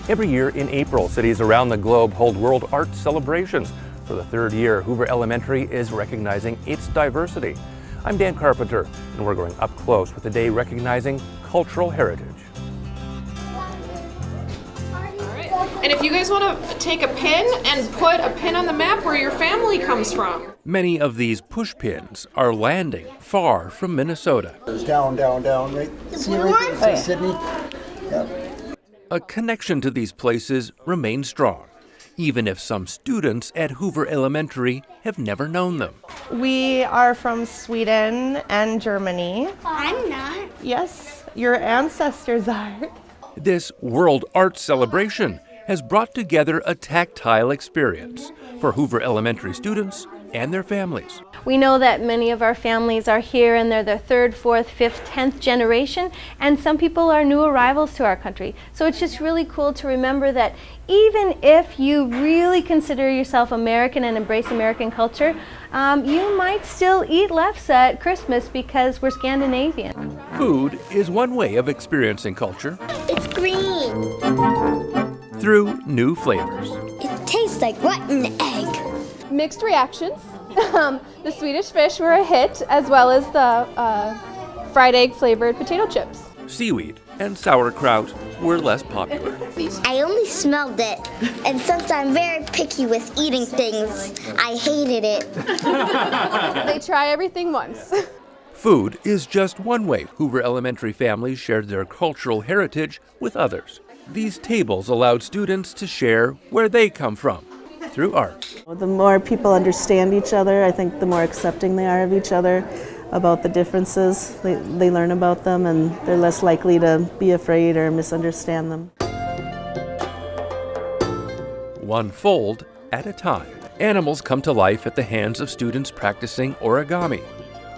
Every year in April, cities around the globe hold World Art celebrations. For the third year, Hoover Elementary is recognizing its diversity. I'm Dan Carpenter, and we're going up close with the day recognizing cultural heritage. And if you guys want to take a pin and put a pin on the map where your family comes from. Many of these push pins are landing far from Minnesota. Down, down, down, right? See right there, Sydney? Yep. A connection to these places remains strong, even if some students at Hoover Elementary have never known them. We are from Sweden and Germany. I'm not. Yes, your ancestors are. This World Art celebration has brought together a tactile experience for Hoover Elementary students and their families. We know that many of our families are here and they're their third, fourth, fifth, 10th generation, and some people are new arrivals to our country. So it's just really cool to remember that even if you really consider yourself American and embrace American culture, you might still eat lefse at Christmas because we're Scandinavian. Food is one way of experiencing culture. It's green. Through new flavors. It tastes like rotten egg. Mixed reactions. The Swedish fish were a hit, as well as the fried egg flavored potato chips. Seaweed and sauerkraut were less popular. I only smelled it, and since I'm very picky with eating things, I hated it. They try everything once. Food is just one way Hoover Elementary families shared their cultural heritage with others. These tables allowed students to share where they come from through art. The more people understand each other, I think the more accepting they are of each other about the differences. They learn about them and they're less likely to be afraid or misunderstand them. One fold at a time. Animals come to life at the hands of students practicing origami,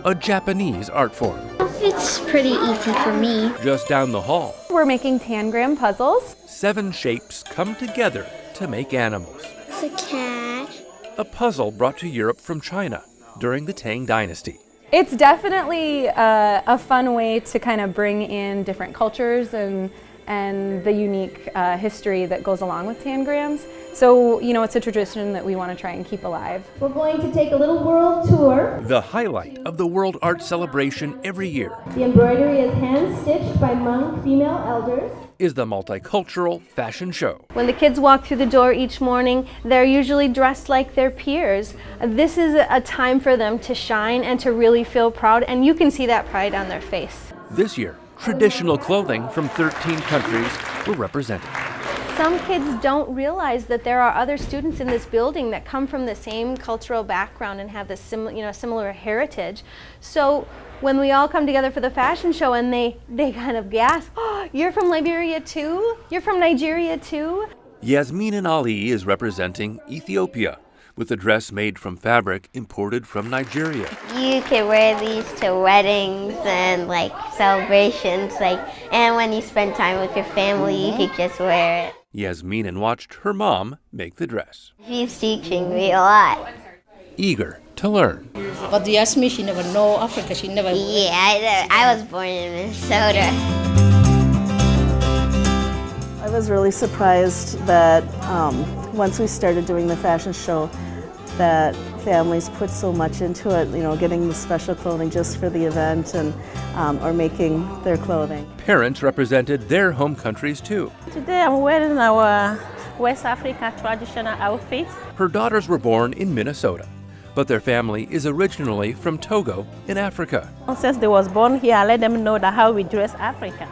a Japanese art form. It's pretty easy for me. Just down the hall, We're making tangram puzzles. 7 shapes come together to make animals. It's a cat. A puzzle brought to Europe from China during the Tang Dynasty. It's definitely a fun way to kind of bring in different cultures and the unique history that goes along with tangrams. So, you know, it's a tradition that we want to try and keep alive. We're going to take a little world tour. The highlight of the World Art celebration every year The embroidery is hand-stitched by Hmong female elders. is the multicultural fashion show. When the kids walk through the door each morning, they're usually dressed like their peers. This is a time for them to shine and to really feel proud, and you can see that pride on their face. This year, traditional clothing from 13 countries were represented. Some kids don't realize that there are other students in this building that come from the same cultural background and have the similar heritage. So when we all come together for the fashion show and they kind of gasp, "Oh, you're from Liberia too? You're from Nigeria too?" Yasmin Ali is representing Ethiopia with a dress made from fabric imported from Nigeria. You can wear these to weddings and like celebrations, and when you spend time with your family, you could just wear it. Yasmin watched her mom make the dress. She's teaching me a lot. Eager to learn. But you asked me, she never know Africa, she never... Yeah, I was born in Minnesota. I was really surprised that once we started doing the fashion show, that families put so much into it, you know, getting the special clothing just for the event and or making their clothing. Parents represented their home countries too. Today I'm wearing our West Africa traditional outfit. Her daughters were born in Minnesota, but their family is originally from Togo in Africa. Since they was born here, I let them know that how we dress African.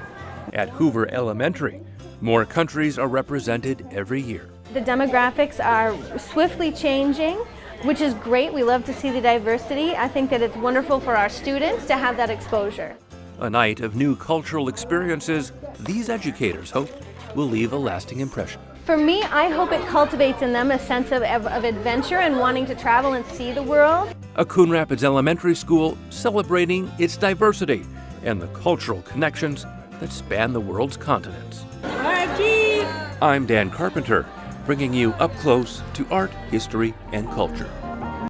At Hoover Elementary, more countries are represented every year. The demographics are swiftly changing, which is great. We love to see the diversity. I think that it's wonderful for our students to have that exposure. A night of new cultural experiences these educators hope will leave a lasting impression. For me, I hope it cultivates in them a sense of adventure and wanting to travel and see the world. A Coon Rapids Elementary School celebrating its diversity and the cultural connections that span the world's continents. I'm Dan Carpenter, bringing you up close to art, history, and culture.